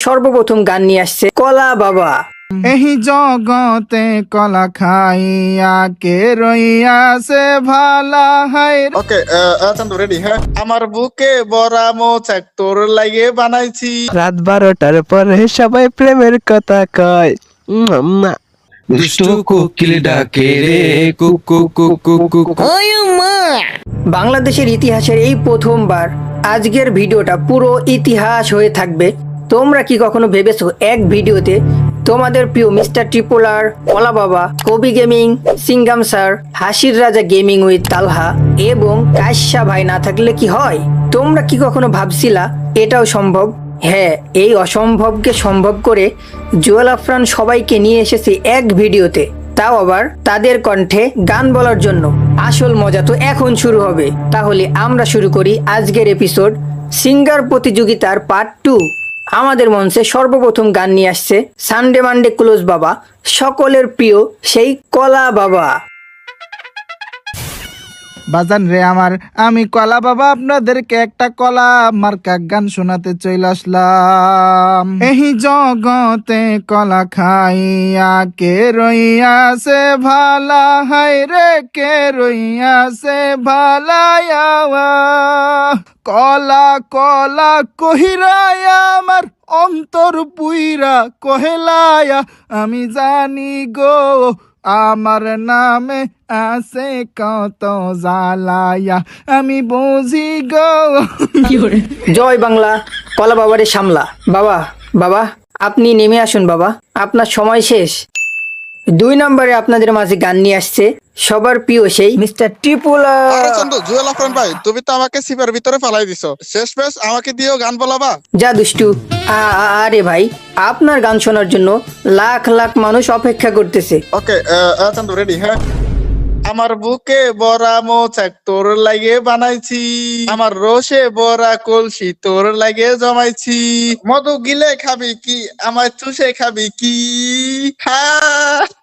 সর্বপ্রথম গান নিয়ে আসছে কলা বাবা। এহি জগতে কলা খাইয়া কে রইয়াছে ভালা হায় রে। ওকে চান্দু রেডি? হ্যাঁ, আমার বুকে বড়া মোচাক তোর লাগে বানাইছি। রাত 12টার পরে সবাই প্রেমের কথা কয়। দুষ্টু কোকিল ডাকে রে কুকু কুকু কুকু। বাংলাদেশের ইতিহাসের এই প্রথমবার আজকের ভিডিওটা পুরো ইতিহাস হয়ে থাকবে। তোমরা কি কখনো ভেবেছো এক ভিডিওতে তোমাদের প্রিয় মিস্টার ট্রিপোলার, কলা বাবা, কবি গেমিং, সিঙ্গাম স্যার, হাসির রাজা গেমিং উইথ তালহা এবং কাশ্যা ভাই না থাকলে কি হয়? তোমরা কি কখনো ভাবছিলা এটাও সম্ভব? হ্যাঁ, এই অসম্ভবকে সম্ভব করে জুয়েল আফরান সবাইকে নিয়ে এসেছে এক ভিডিওতে, তাও আবার তাদের কণ্ঠে গান বলার জন্য। আসল মজা তো এখন শুরু হবে। তাহলে আমরা শুরু করি আজকের এপিসোড সিঙ্গার প্রতিযোগিতার পার্ট 2। আমাদের মঞ্চে সর্বপ্রথম গান নিয়ে আসছে সানডে মানডে ক্লোজ বাবা, সকলের প্রিয় সেই কলা বাবা। বাজান রে আমার, আমি কলা বাবা আপনাদেরকে একটা কলা মার্কা গান শোনাতে চলে আসলাম। এহি জগতে কলা খাইয়া কে রইয়াছে ভালা হায় রে, কে রইয়াছে ভালায়া। কলা কলা কহিরায়া আমার অন্তর পুইরা কহেলায়া, আমি জানি গো আমার নামে আছে কত জালায়া, আমি বুঝি গো। জয় বাংলা, কলা বাবারে সামলা। বাবা বাবা আপনি নেমে আসুন বাবা, আপনার সময় শেষ। 2 নম্বরে আপনাদের মাঝে গান নিয়ে আসছে সবার প্রিয় সেই মিস্টার ট্রিপোলার। আরে চান্দু, জুয়েল আফরান ভাই, তুমি তো আমাকে সিপার ভিতরে ফালাই দিছো। শেষ পেশ আমাকে দিও গান বলাবা। যা দুষ্টু। আরে ভাই, আপনার গান শোনার জন্য লাখ লাখ মানুষ অপেক্ষা করতেছে। ওকে চান্দু রেডি? হ্যাঁ, আমার বুকে বড়া মোচাক তোর লাগে বানাইছি, আমার রসে বড়া কলসি তোর লাগে জমাইছি। মধু গিলে খাবি কি, আমায় চুষে খাবি কি? খা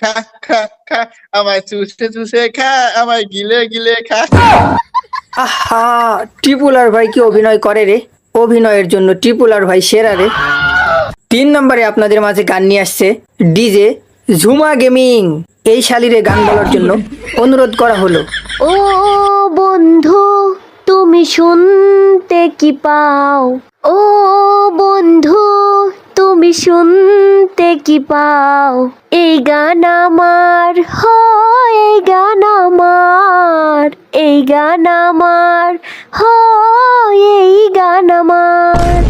খা খা খা, আমায় চুষে চুষে খা, আমায় গিলে গিলে খা। আহা, ট্রিপোলার ভাই কি অভিনয় করে রে! অভিনয়ের জন্য ট্রিপোলার ভাই সেরা রে। 3 নম্বরে আপনাদের মাঝে গান নিয়ে আসছে ডিজে ঝুমা গেমিং। এই শালিরে গান বলার জন্য অনুরোধ করা হলো। ও বন্ধু তুমি শুনতে কি পাও, ও বন্ধু তুমি শুনতে কি পাও, এই গান আমার হয়, এই গান আমার, এই গান আমার হয়, এই গান আমার।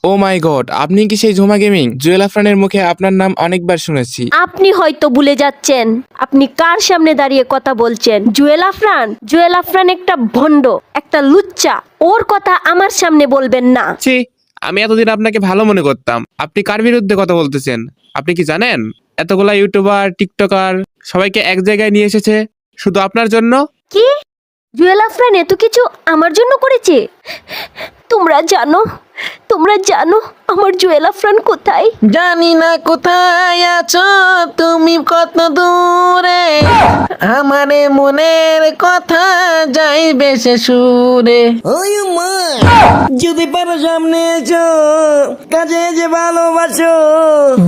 ও মাই গড, আপনি কি সেই ঝুমা গেমিং? জুয়েল আফরানের মুখে আপনার নাম অনেকবার শুনেছি। আপনি হয়তো ভুলে যাচ্ছেন আপনি কার সামনে দাঁড়িয়ে কথা বলছেন। জুয়েল আফরান, জুয়েল আফরান একটা ভণ্ড, একটা লুচ্চা। ওর কথা আমার সামনে বলবেন না। ছি, আমি এতদিন আপনাকে ভালো মনে করতাম। আপনি কার বিরুদ্ধে কথা বলতেছেন আপনি কি জানেন? এতগুলা ইউটিউবার, টিকটকার সবাইকে এক জায়গায় নিয়ে এসেছে শুধু আপনার জন্য। কি জুয়েল আফরান এত কিছু আমার জন্য করেছে? তোমরা জানো, তোমরা জানো আমার জুয়েল আফরান কোথায়? জানি না কোথায় আছো তুমি, কত দূরে, আমারে মনের কথা যাইবে সে সুরে। ওই মা, যদি পারো সামনে এসো, কাজে যে ভালোবাসো।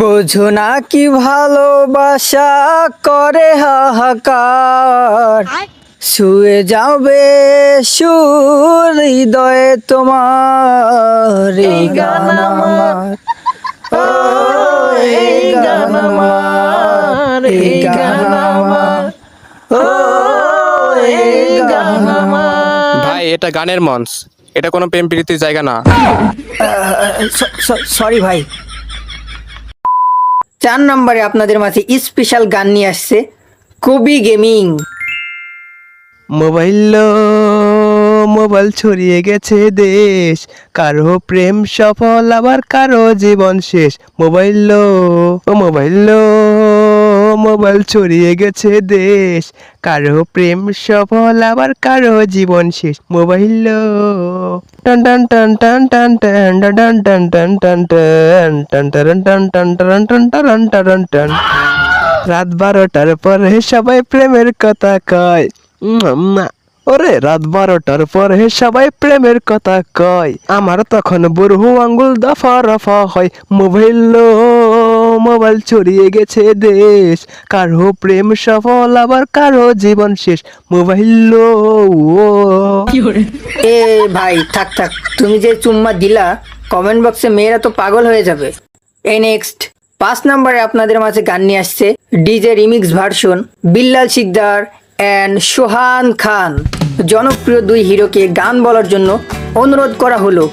বোঝো না কি ভালোবাসা করে হাহাকার, শুয়ে যাবে সুর হৃদয়ে তোমার। এই গান আমার, ও এই গান আমার, এই গান আমার, ও এই গান আমার। ভাই, এটা গানের মঞ্চ, এটা কোনো প্রেম প্রীতির জায়গা না। সরি ভাই। 4 নম্বরে আপনাদের মাঝে স্পেশাল গান নিয়ে আসছে কবি গেমিং। মোবাইল ছড়িয়ে গেছে দেশ, কারো প্রেম সফল আবার কারো জীবন শেষ। মোবাইল ছড়িয়ে গেছে দেশ, কারো প্রেম সফল আবার কারো জীবন শেষ। মোবাইল টান টান টান টান টান টান টান টান টান টান টান টান টান টান টান টান টান টান টান। রাত 12টার পরে সবাই প্রেমের কথা কয়। ওরে রাত 12টার পরে সবাই প্রেমের কথা কয়, আমার তখন বুড়ো আঙ্গুল দফা রফা হয়। মোবাইল ছড়িয়ে গেছে দেশ, কারো প্রেম সফল আবার কারো জীবন শেষ। মোবাইল এ ভাই থাক থাক, তুমি যে চুম্মা দিলা কমেন্ট বক্সে মেয়েরা তো পাগল হয়ে যাবে। এই নেক্সট 5 নম্বরে আপনাদের মাঝে গান নিয়ে আসছে DJ remix version Billal Sikdar and Sohan Khan. জনপ্রিয় দুই হিরোকে গান বলার জন্য অনুরোধ করা হলো।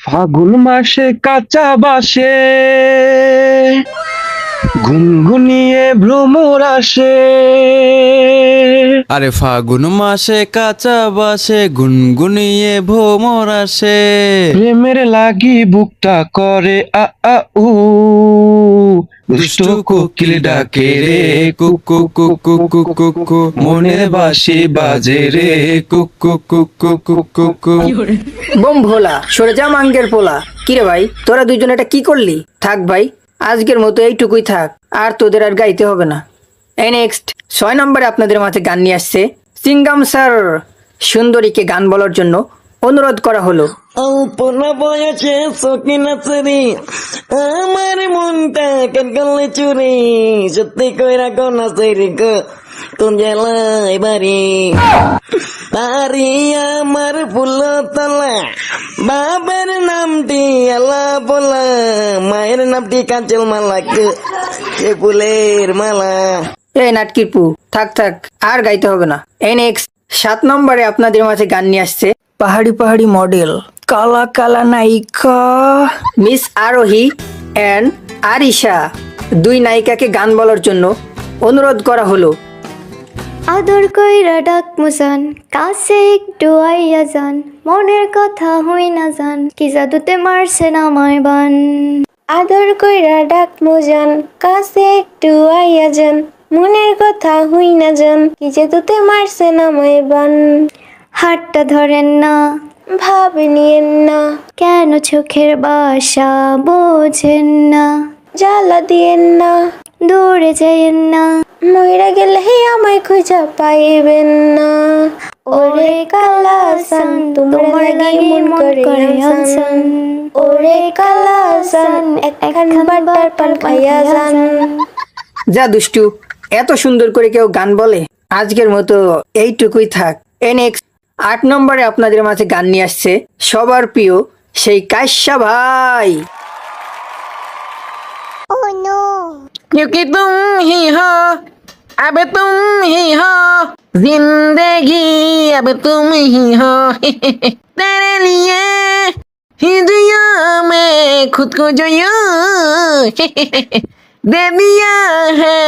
ফাগুন মাসে কাঁচা বাসে গুনগুনিয়ে ভ্রমর আসে। আরে ফাগুন মাসে কাঁচা বাসে গুনগুনিয়ে ভোমর আসে। প্রেমের লাগি বুকটা করে আ আ উ, দুষ্ট কোকিল ডাকে রে কুকু কুকু কুকু কু, মনের বাঁশি বাজে রে কুকু কুকু কুকু কু। বোম ভোলা সরে যা মাঙ্গের পোলা। কিরে ভাই তোরা দুইজন এটা কি করলি? থাক ভাই আজকের মতো এইটুকুই থাক, আর তোদের আর গাইতে হবে না। এই নেক্সট 6 নম্বরে আপনাদের মাঝে গান নিয়ে আসছে সিঙ্গাম স্যার। সুন্দরীকে গান বলার জন্য অনুরোধ করা হলো। অল্পনা বয়সে সকিনা চুরি, আমার মনটা কেন করলে চুরি, সত্যি কইরা কোনা চুরি গো কোন জেলায় বাড়ি, বাড়ি আমার ফুল তলা, বাবার নামটি আলা বলা, মায়ের নামটি কাঞ্চল মালা গো, এ ফুলের মালা। এই নাটকির পু থাক থাক, আর গাইতে হবে না। এই নেক্সট 7 নম্বরে আপনাদের মাঝে গান নিয়ে আসছে পাহাড়ি পাহাড়ি মডেল কালা কালা নায়িকা মিস আরোহী অ্যান্ড আরিশা। দুই নায়িকাকে গান বলার জন্য অনুরোধ করা হলো। আদর কইরা ডাক মুজান, কাছে একটু আইয়া যান, মনের কথা হই না জান, কি জাদুতে মারছে না আমায় বান। আদর কইরা ডাক মুজান, কাছে একটু আইয়া যান, মনের কথা হই না জান, কি জাদুতে মারছে না আমায় বান। হাতটা ধরেন না, ভাবে নিয়েন না, কেন চোখের বাসা বোঝেন না, জ্বালা দিয়েন না, দূরে যাইয়েন না, মইরা গেলে আমায় খুঁজা পাইবেন না। ওরে কালাসান তোমার লাগি মন করে আনসান, ওরে কালাসান একখান বাটার পান খাইয়া যান। যা দুষ্টু, এত সুন্দর করে কেউ গান বলে? আজকের মতো এইটুকুই থাক। এই নেক্সট 8 নম্বরে আপনাদের মাঝে গান নিয়ে আসছে সবার প্রিয় সেই কাশ্যা ভাই। क्योंकि तुम ही हो, अब तुम ही हो, जिंदगी अब तुम ही हो, तेरे लिए ही जिया मैं खुद को जो यूं दे दिया है,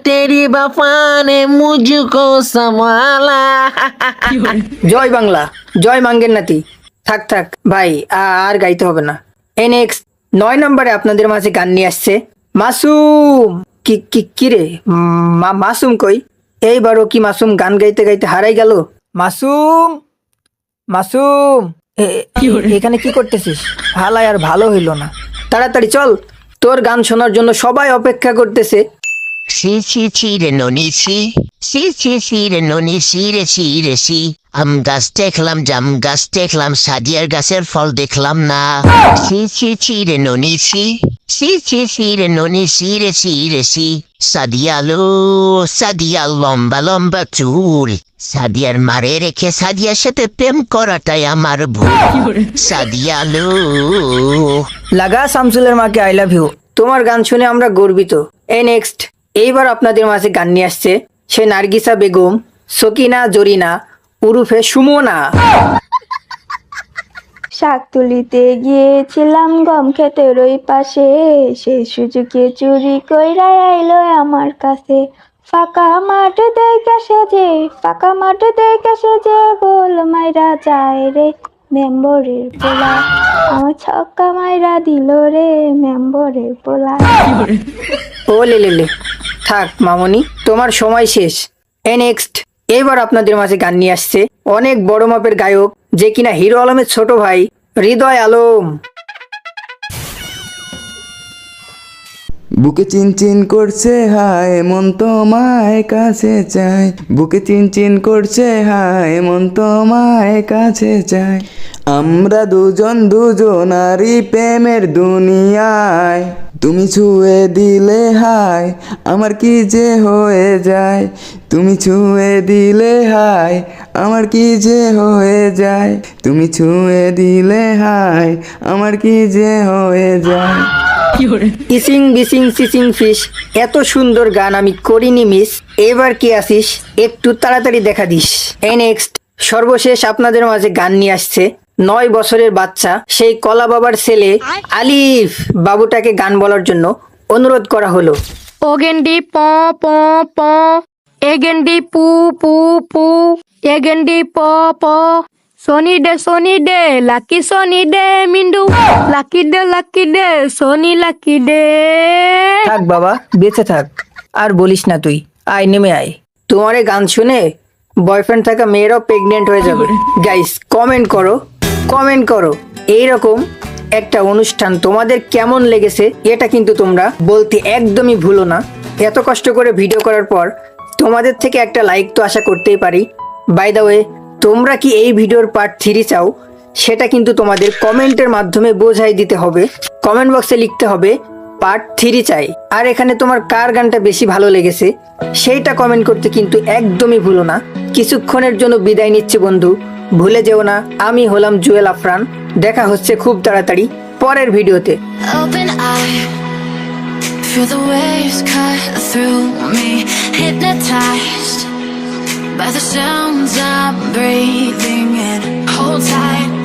तेरी वफा ने मुझको संभाला। জয় বাংলা, জয় মাঙ্গের নাতি। থাক থাক ভাই, আর গাইতে হবে না। এই নেক্সট 9 নম্বরে আপনাদের মাঝে গান নিয়ে আসছে মাসুম। কি কি কি রে মাসুম কই? এইবারও কি মাসুম গান গাইতে গাইতে হারাই গেল? মাসুম মাসুম এখানে কি করতেছিস? হালাই আর ভালো হইল না। তাড়াতাড়ি চল, তোর গান শোনার জন্য সবাই অপেক্ষা করতেছে। সি রে ননি সি রে ননি সি আম গাছ দেখলাম, জাম গাছ দেখলাম, সাদিয়ার গাছের ফল দেখলাম না। সি রে ননি সি রে ননি সি সাদিয়া লম্বা লম্বা চুল, সাদিয়ার মারে রেখে সাদিয়ার সাথে প্রেম করাটাই আমার ভুল। সাদিয়া লাগা শামসুলের মাকে আই লাভ ইউ। তোমার গান শুনে আমরা গর্বিত। এই নেক্সট এইবার আপনাদের মাঝে গান নিয়ে আসছে সে নার্গিসা বেগম সকিনা জরিনা উরুফে সুমনা। শাক তুলিতে গিয়েছিলাম গম ক্ষেতের ওই পাশে, সেই সুযোগে চুরি কইরা আইলো আমার কাছে। ফাঁকা মাঠ দেখে যে গোল মাইরা যায় রে মেম্বরের পোলা, আমার ছক্কা মাইরা দিল রে মেম্বরের পোলা। ও লে থাক মামনি, তোমার সময় শেষ। এ নেক্সট এবার আপনাদের মাঝে গান নিয়ে আসছে অনেক বড় মাপের গায়ক, যে কিনা হিরো আলমের ছোট ভাই হৃদয় আলম। বুকে চিনচিন করছে হায় মন তোমায় কাছে চাই, বুকে চিনচিন করছে হায় মন তোমায় কাছে চাই। আমরা দুজন দুজনারই প্রেমের দুনিয়ায়, তুমি ছুঁয়ে দিলে হায় আমার কি যে হয়ে যায়, তুমি ছুঁয়ে দিলে হায় আমার কি যে হয়ে যায়, তুমি ছুঁয়ে দিলে হায় আমার কি যে হয়ে যায়। ইসিং বিসিং সিসিং ফিশ, এত সুন্দর গান আমি করিনি মিস। এবার কি আসিস, একটু তাড়াতাড়ি দেখা দিস। এই নেক্সট সর্বশেষ আপনাদের মাঝে গান নিয়ে আসছে 9 বছরের বাচ্চা সেই কলা বাবার ছেলে আলিফ বাবুটাকে গান বলার জন্য অনুরোধ করা হলো। ওগেন্ডি প প প, এগেন্ডি পু পু পু, এগেন্ডি প প, সোনি ডে লাকি সোনি ডে মিন্ডু, লাকি ডে সোনি লাকি ডে। থাক বাবা, বেঁচে থাক, আর বলিস না তুই। আয় নেমে আয়, তোমার এই গান শুনে বয়ফ্রেন্ড থাকা মেয়েরাও প্রেগনেন্ট হয়ে যাবে। গাইস কমেন্ট করো এইরকম একটা অনুষ্ঠান তোমাদের কেমন লেগেছে, এটা কিন্তু তোমরা বলতে একদমই ভুলো না। এত কষ্ট করে ভিডিও করার পর তোমাদের থেকে একটা লাইক তো আশা করতেই পারি। বাই দ্য ওয়ে, তোমরা কি এই ভিডিওর পার্ট 3 চাও, সেটা কিন্তু তোমাদের কমেন্টের মাধ্যমে বোঝাই দিতে হবে। কমেন্ট বক্সে লিখতে হবে পার্ট 3 চাই। আর এখানে তোমার কার গানটা বেশি ভালো লেগেছে সেইটা কমেন্ট করতে কিন্তু একদমই ভুলো না। কিছুক্ষণের জন্য বিদায় নিচ্ছি বন্ধু, ভুলে যেও না আমি হলাম জুয়েল আফরান। দেখা হচ্ছে খুব তাড়াতাড়ি পরের ভিডিওতে। Open eye, feel the waves cut through me, hypnotized by the sounds I'm breathing in. Hold tight.